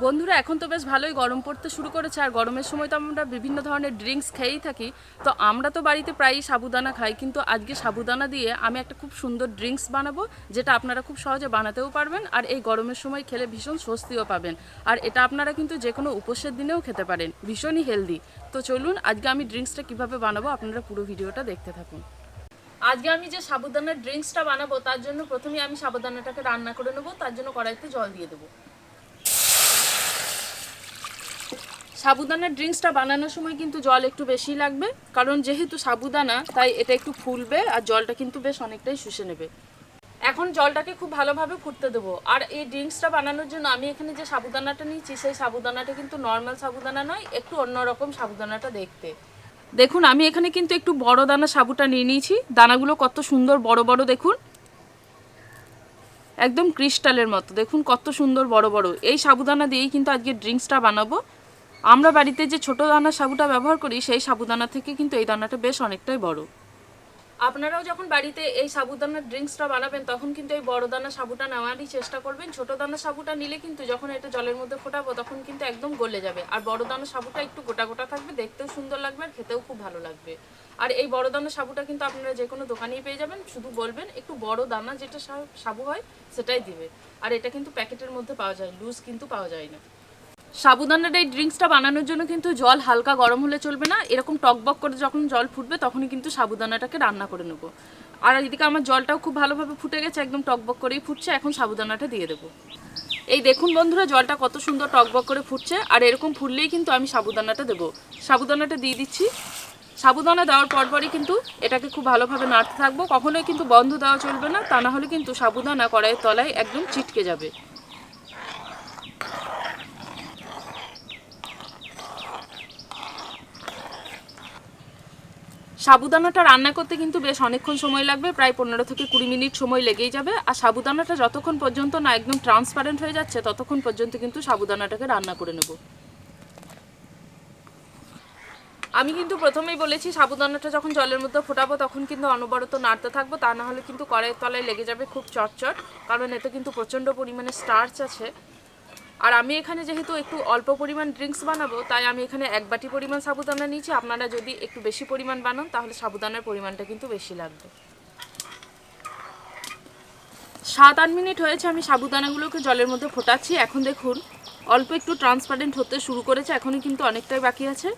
বন্ধুরা এখন তো বেশ ভালোই গরম পড়তে শুরু করেছে, আর গরমের সময় তো আমরা বিভিন্ন ধরনের ড্রিঙ্কস খেয়েই থাকি। তো আমরা তো বাড়িতে প্রায়ই সাবুদানা খাই, কিন্তু আজকে সাবুদানা দিয়ে আমি একটা খুব সুন্দর ড্রিঙ্কস বানাবো, যেটা আপনারা খুব সহজে বানাতেও পারবেন আর এই গরমের সময় খেলে ভীষণ স্বস্তিও পাবেন। আর এটা আপনারা কিন্তু যে কোনো উপোসের দিনেও খেতে পারেন, ভীষণই হেলদি। তো চলুন আজকে আমি ড্রিঙ্কসটা কীভাবে বানাবো আপনারা পুরো ভিডিওটা দেখতে থাকুন। আজকে আমি যে সাবুদানার ড্রিঙ্কসটা বানাবো তার জন্য প্রথমে আমি সাবুদানাটাকে রান্না করে নেবো। তার জন্য কড়াইতে জল দিয়ে দেবো। সাবুদানার ড্রিঙ্কসটা বানানোর সময় কিন্তু জল একটু বেশি লাগবে, কারণ যেহেতু সাবুদানা তাই এটা একটু ফুলবে আর জলটা কিন্তু বেশ অনেকটাই শুষে নেবে। এখন জলটাকে খুব ভালোভাবে ফুটতে দেবো। আর এই ড্রিঙ্কসটা বানানোর জন্য আমি এখানে যে সাবুদানাটা নিয়েছি সেই সাবুদানাটা কিন্তু নর্মাল সাবুদানা নয়, একটু অন্যরকম সাবুদানাটা দেখতে। দেখুন আমি এখানে কিন্তু একটু বড় দানা সাবুটা নিয়ে নিয়েছি। দানাগুলো কত সুন্দর বড় বড়, দেখুন একদম ক্রিস্টালের মতো। দেখুন কত সুন্দর বড় বড়। এই সাবুদানা দিয়েই কিন্তু আজকে ড্রিঙ্কসটা বানাবো। আমরা বাড়িতে যে ছোট দানার সাবুটা ব্যবহার করি সেই সাবুদানা থেকে কিন্তু এই দানাটা বেশ অনেকটাই বড়। আপনারাও যখন বাড়িতে এই সাবুদানার ড্রিঙ্কসটা বানাবেন তখন কিন্তু এই বড় দানা সাবুটা নেওয়ারই চেষ্টা করবেন। ছোট দানা সাবুটা নিলে কিন্তু যখন এটা জলের মধ্যে ফোটাবো তখন কিন্তু একদম গলে যাবে। আর বড় দানা সাবুটা একটু গোটা গোটা থাকবে, দেখতেও সুন্দর লাগবে আর খেতেও খুব ভালো লাগবে। আর এই বড় দানা সাবুটা কিন্তু আপনারা যে কোনো দোকানেই পেয়ে যাবেন, শুধু বলবেন একটু বড় দানা যেটা সাবু হয় সেটাই দিবে। আর এটা কিন্তু প্যাকেটের মধ্যে পাওয়া যায়, লুজ কিন্তু পাওয়া যায় না। সাবুদানার এই ড্রিঙ্কসটা বানানোর জন্য কিন্তু জল হালকা গরম হলে চলবে না, এরকম টকবক করে যখন জল ফুটবে তখনই কিন্তু সাবুদানাটাকে রান্না করে নেবো। আর এদিকে আমার জলটাও খুব ভালোভাবে ফুটে গেছে, একদম টকবক করেই ফুটছে। এখন সাবুদানাটা দিয়ে দেবো। এই দেখুন বন্ধুরা, জলটা কত সুন্দর টকবক করে ফুটছে, আর এরকম ফুটলেই কিন্তু আমি সাবুদানাটা দেবো। সাবুদানাটা দিয়ে দিচ্ছি। সাবুদানা দেওয়ার পরপরই কিন্তু এটাকে খুব ভালোভাবে নাড়তে থাকবো, কখনোই কিন্তু বন্ধ দেওয়া চলবে না, তা না হলে কিন্তু সাবুদানা কড়াইয়ের তলায় একদম চিটকে যাবে। সাবুদানাটা রান্না করতে কিন্তু বেশ অনেকক্ষণ সময় লাগবে, প্রায় 15 থেকে 20 মিনিট সময় লেগেই যাবে। আর সাবুদানাটা যতক্ষণ পর্যন্ত না একদম ট্রান্সপারেন্ট হয়ে যাচ্ছে ততক্ষণ পর্যন্ত কিন্তু সাবুদানাটাকে রান্না করে নেব। আমি কিন্তু প্রথমেই বলেছি সাবুদানাটা যখন জলের মধ্যে ফোটাবো তখন কিন্তু অনবরত নাড়তে থাকবো, তা না হলে কিন্তু কড়াইয়ের তলায় লেগে যাবে খুব চটচট, কারণ এতে কিন্তু প্রচণ্ড পরিমাণে স্টার্চ আছে। আর আমি এখানে যেহেতু একটু অল্প পরিমাণ ড্রিঙ্কস বানাবো তাই আমি এখানে 1 বাটি পরিমাণ সাবুদানা নিয়েছি। আপনারা যদি একটু বেশি পরিমাণ বানান তাহলে সাবুদানার পরিমাণটা কিন্তু বেশি লাগবে। 7-8 মিনিট হয়েছে আমি সাবুদানাগুলোকে জলের মধ্যে ফোটাচ্ছি। এখন দেখুন অল্প একটু ট্রান্সপারেন্ট হতে শুরু করেছে, এখনই কিন্তু অনেকটাই বাকি আছে।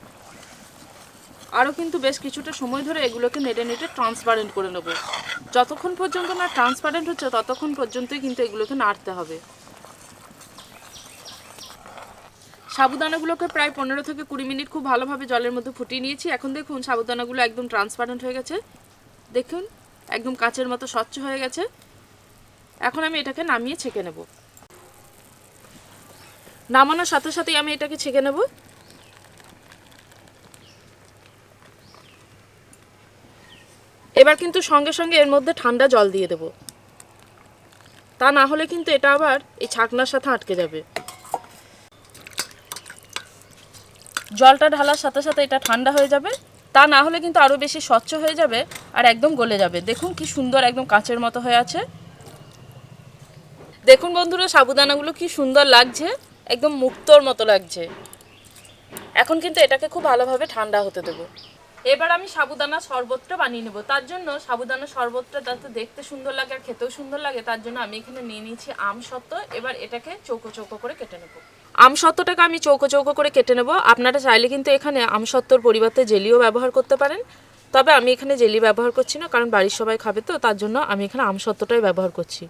আরও কিন্তু বেশ কিছুটা সময় ধরে এগুলোকে নেড়ে নেড়ে ট্রান্সপারেন্ট করে নেব। যতক্ষণ পর্যন্ত না ট্রান্সপারেন্ট হচ্ছে ততক্ষণ পর্যন্তই কিন্তু এগুলোকে নাড়তে হবে। সাবুদানাগুলোকে প্রায় 15 থেকে 20 মিনিট খুব ভালোভাবে জলের মধ্যে ফুটিয়ে নিয়েছি। এখন দেখুন সাবুদানাগুলো একদম ট্রান্সপারেন্ট হয়ে গেছে, দেখুন একদম কাচের মতো স্বচ্ছ হয়ে গেছে। এখন আমি এটাকে নামিয়ে ছেঁকে নেব। নামানোর সাথে সাথেই আমি এটাকে ছেঁকে নেব। এবার কিন্তু সঙ্গে সঙ্গে এর মধ্যে ঠান্ডা জল দিয়ে দেব, তা না হলে কিন্তু এটা আবার এই ছাকনার সাথে আটকে যাবে। জলটা ঢালার সাথে সাথে এটা ঠান্ডা হয়ে যাবে, তা না হলে কিন্তু আরও বেশি স্বচ্ছ হয়ে যাবে আর একদম গলে যাবে। দেখুন কি সুন্দর একদম কাচের মতো হয়ে আছে। দেখুন বন্ধুরা সাবুদানাগুলো কি সুন্দর লাগছে, একদম মুক্তোর মতো লাগছে। এখন কিন্তু এটাকে খুব ভালোভাবে ঠান্ডা হতে দেবো। এবার আমি সাবুদানা শরবতটা বানিয়ে নেব। তার জন্য সাবুদানা শরবতটা যাতে দেখতে সুন্দর লাগে আর খেতেও সুন্দর লাগে তার জন্য আমি এখানে নিয়ে নিয়েছি আমসত্ত্ব। এবার এটাকে চৌকো চৌকো করে কেটে নেব। আমসত্ত্বটাকে আমি চৌকো চৌকো করে কেটে নেব। আপনারা চাইলে কিন্তু এখানে আমসত্ত্বর পরিবর্তে জেলিও ব্যবহার করতে পারেন, তবে আমি এখানে জেলি ব্যবহার করছি না, কারণ বাড়ির সবাই খাবে তো, তার জন্য আমি এখানে আমসত্ত্বটাই ব্যবহার করছি।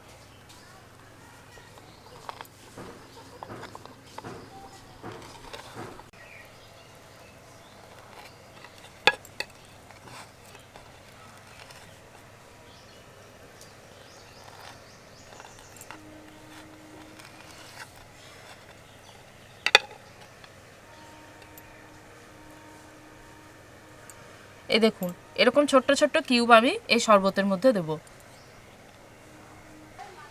এই দেখুন এরকম ছোট্ট ছোট্ট কিউব আমি এই শরবতের মধ্যে দেব।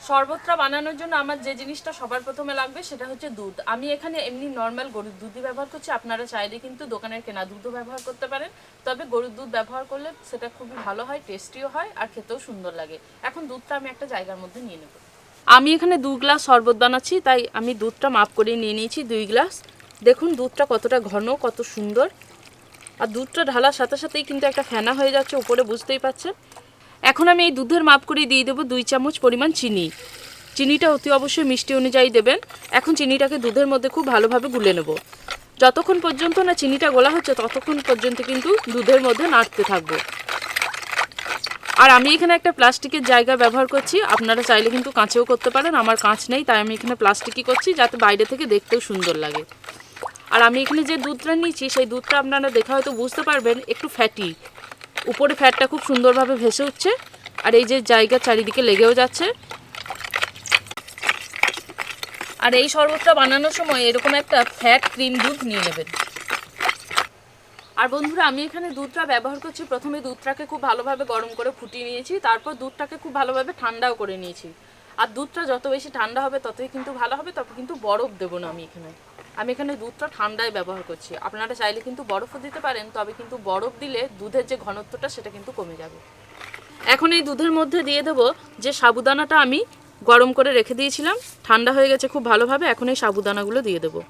শরবতটা বানানোর জন্য আমার যে জিনিসটা সবার প্রথমে লাগবে সেটা হচ্ছে দুধ। আমি এখানে এমনি নর্মাল গরুর দুধই ব্যবহার করছি, আপনারা চাইলে কিন্তু দোকানের কেনা দুধও ব্যবহার করতে পারেন, তবে গরুর দুধ ব্যবহার করলে সেটা খুবই ভালো হয়, টেস্টিও হয় আর খেতেও সুন্দর লাগে। এখন দুধটা আমি একটা জায়গার মধ্যে নিয়ে নেব। আমি এখানে 2 গ্লাস শরবত বানাচ্ছি, তাই আমি দুধটা মাপ করে নিয়ে নিয়েছি 2 গ্লাস। দেখুন দুধটা কতটা ঘন, কত সুন্দর। আর দুধটা ঢালার সাথে সাথেই কিন্তু একটা ফেনা হয়ে যাচ্ছে উপরে, বুঝতেই পারছেন। এখন আমি এই দুধের মাপ করে দিয়ে দেবো 2 চামচ পরিমাণ চিনি। চিনিটা অতি অবশ্যই মিষ্টি অনুযায়ী দেবেন। এখন চিনিটাকে দুধের মধ্যে খুব ভালোভাবে গুলে নেব। যতক্ষণ পর্যন্ত না চিনিটা গোলা হচ্ছে ততক্ষণ পর্যন্ত কিন্তু দুধের মধ্যে নাড়তে থাকবো। আর আমি এখানে একটা প্লাস্টিকের জায়গা ব্যবহার করছি, আপনারা চাইলে কিন্তু কাঁচেও করতে পারেন। আমার কাঁচ নেই, তাই আমি এখানে প্লাস্টিকই করছি, যাতে বাইরে থেকে দেখতেও সুন্দর লাগে। আর আমি এখানে যে দুধটা নিচ্ছি সেই দুধটা আপনারা দেখে হয়তো বুঝতে পারবেন একটু ফ্যাটি, উপরে ফ্যাটটা খুব সুন্দরভাবে ভেসে উঠছে, আর এই যে জায়গা চারিদিকে লেগেও যাচ্ছে। আর এই শরবতটা বানানোর সময় এরকম একটা ফ্যাট ক্রিম দুধ নিয়ে নেবেন। আর বন্ধুরা আমি এখানে দুধটা ব্যবহার করছি, প্রথমে দুধটাকে খুব ভালোভাবে গরম করে ফুটিয়ে নিয়েছি, তারপর দুধটাকে খুব ভালোভাবে ঠান্ডাও করে নিয়েছি। আর দুধটা যত বেশি ঠান্ডা হবে ততই কিন্তু ভালো হবে, তবে কিন্তু বরফ দেবো না। আমি এখানে দুধটা ঠান্ডায় ব্যবহার করছি। আপনারা চাইলে কিন্তু বরফও দিতে পারেন, তবে কিন্তু বরফ দিলে দুধের যে ঘনত্বটা সেটা কিন্তু কমে যাবে। এখন এই দুধের মধ্যে দিয়ে দেবো যে সাবুদানাটা আমি গরম করে রেখে দিয়েছিলাম, ঠান্ডা হয়ে গেছে খুব ভালোভাবে। এখন এই সাবুদানাগুলো দিয়ে দেবো।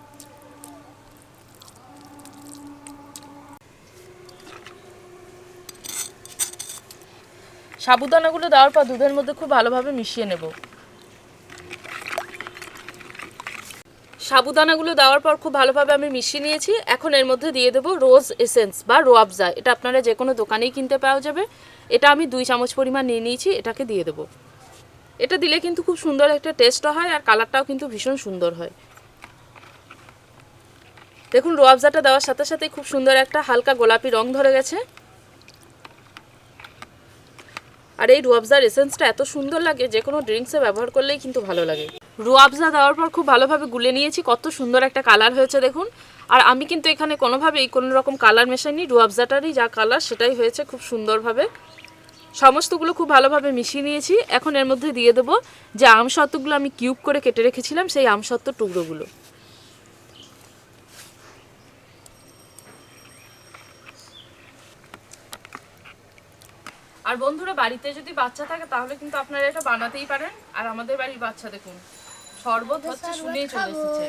সাবুদানাগুলো দেওয়ার পর দুধের মধ্যে খুব ভালোভাবে মিশিয়ে নেব। সাবুদানাগুলো দেওয়ার পর খুব ভালোভাবে আমি মিশিয়ে নিয়েছি। এখন এর মধ্যে দিয়ে দেবো রোজ এসেন্স বা রোয়াবজা। এটা আপনারা যে কোনো দোকানেই কিনতে পাওয়া যাবে। এটা আমি 2 চামচ পরিমাণ নিয়ে নিয়েছি, এটাকে দিয়ে দেবো। এটা দিলে কিন্তু খুব সুন্দর একটা টেস্টও হয়, আর কালারটাও কিন্তু ভীষণ সুন্দর হয়। দেখুন রোয়াবজাটা দেওয়ার সাথে সাথে খুব সুন্দর একটা হালকা গোলাপি রং ধরে গেছে। আর এই রুয়াবজার এসেন্সটা এত সুন্দর লাগে, যে কোনো ড্রিঙ্কসে ব্যবহার করলেই কিন্তু ভালো লাগে। রুয়াবজা দেওয়ার পর খুব ভালোভাবে গুলে নিয়েছি, কত সুন্দর একটা কালার হয়েছে দেখুন। আর আমি কিন্তু এখানে কোনোভাবেই কোনো রকম কালার মেশাইনি, রুয়াবজাটারই যা কালার সেটাই হয়েছে খুব সুন্দরভাবে। সমস্তগুলো খুব ভালোভাবে মিশিয়ে নিয়েছি। এখন এর মধ্যে দিয়ে দেবো যে আমসত্ত্বগুলো আমি কিউব করে কেটে রেখেছিলাম, সেই আমসত্ত্ব টুকরোগুলো। আর বন্ধুরা বাড়িতে যদি বাচ্চা থাকে তাহলে কিন্তু আপনারা এটা বানাতেই পারেন। আর আমাদের বাড়ির বাচ্চা দেখুন শরবত হচ্ছে শুনেই চলে এসেছে,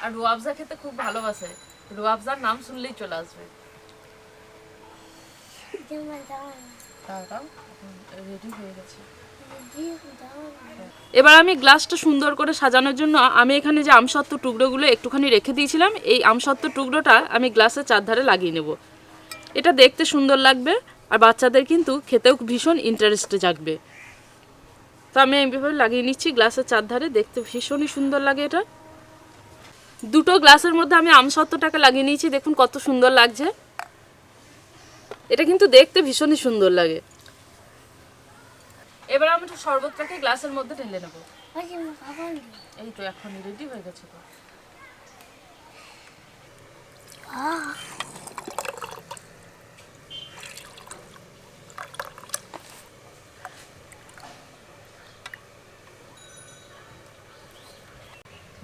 আর রুয়াবজা খেতে খুব ভালোবাসে। রুয়াবজার নাম শুনলেই চলে আসবে। রেডি হয়ে গেছে। এবার আমি গ্লাসটা সুন্দর করে সাজানোর জন্য আমি এখানে যে আমসত্ত্ব টুকরোগুলো একটুখানি রেখে দিয়েছিলাম, এই আমসত্ত্ব টুকরোটা আমি গ্লাসের চারধারে লাগিয়ে নেব। এটা দেখতে সুন্দর লাগবে, আর বাচ্চাদের কিন্তু খেতেও ভীষণ ইন্টারেস্টে জাগবে। তো আমি এইভাবে লাগিয়ে নিচ্ছি গ্লাসের চারধারে, দেখতে ভীষণই সুন্দর লাগে এটা। দুটো গ্লাসের মধ্যে আমি আমসত্ত্বটাকে লাগিয়ে নিয়েছি, দেখুন কত সুন্দর লাগছে। এটা কিন্তু দেখতে ভীষণই সুন্দর লাগে। এবার আমি একটু শরবতটাকে গ্লাসের মধ্যে ঢেলে নেব। এই তো এখনই রেডি হয়ে গেছে তো।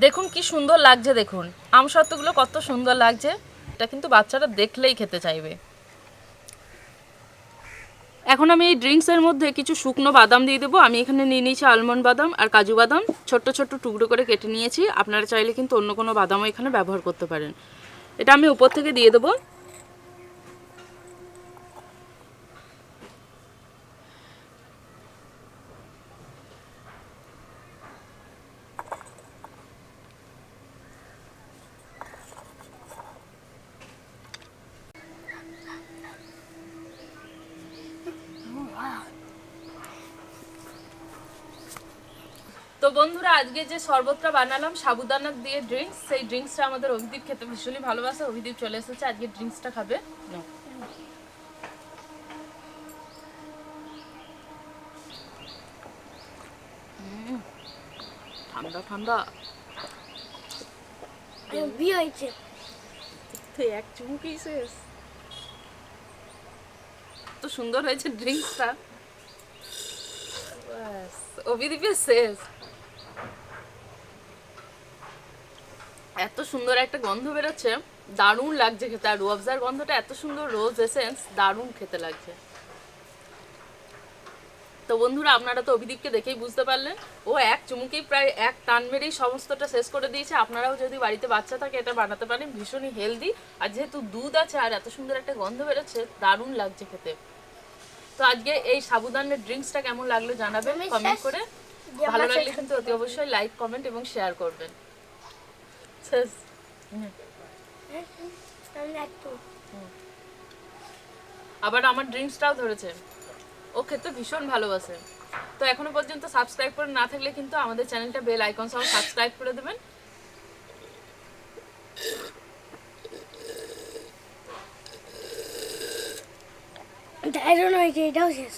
দেখুন কি সুন্দর লাগছে, দেখুন আমসত্ত্বগুলো কত সুন্দর লাগছে। এটা কিন্তু বাচ্চারা দেখলেই খেতে চাইবে। এখন আমি এই ড্রিঙ্কসের মধ্যে কিছু শুকনো বাদাম দিয়ে দেবো। আমি এখানে নিয়ে নিয়েছি আলমন্ড বাদাম আর কাজু বাদাম, ছোট্ট ছোট্ট টুকরো করে কেটে নিয়েছি। আপনারা চাইলে কিন্তু অন্য কোনো বাদামও এখানে ব্যবহার করতে পারেন। এটা আমি উপর থেকে দিয়ে দেবো। তো বন্ধুরা আজকে যে শরবতটা বানালাম সাবুদানা দিয়ে ড্রিঙ্কস, সেই ড্রিঙ্কসটা আমাদের অভিদীপ খেতে ভীষণই ভালোবাসে। অভিদীপ চলে এসেছে, আজকে ড্রিঙ্কসটা খাবে। ঠান্ডা ঠান্ডা এক চুমুকেই শেষ। তো সুন্দর হয়েছে ড্রিঙ্কসটা, অভিদীপের শেষ। এত সুন্দর একটা গন্ধ বেরোচ্ছে, দারুণ লাগছে খেতে। আর রুয়াবজার গন্ধটা এত সুন্দর, রোজ এসেন্স, দারুণ খেতে লাগছে। তো বন্ধুরা, আপনারা তো অভিদীপকে দেখেই বুঝতে পারলেন, ও এক চুমুকেই প্রায় এক টান মেরেই সমস্তটা শেষ করে দিয়েছে। আপনারাও যদি বাড়িতে বাচ্চা থাকে এটা বানাতে পারেন, ভীষণই হেলদি। আর যেহেতু দুধ আছে আর এত সুন্দর একটা গন্ধ বেরোচ্ছে, দারুণ লাগছে খেতে। তো আজকে এই সাবুদানের ড্রিঙ্কসটা কেমন লাগলো জানাবেন কমেন্ট করে। ভালো লাগলে কিন্তু অতি অবশ্যই লাইক, কমেন্ট এবং শেয়ার করবেন। শেষ। আবার আমার ড্রিঙ্কসটাও ধরেছে, ও খেতে ভীষণ ভালোবাসে। তো এখনো পর্যন্ত সাবস্ক্রাইব করে না থাকলে কিন্তু আমাদের চ্যানেলটা বেল আইকন সহ সাবস্ক্রাইব করে দেবেন। I don't know, এটাও শেষ।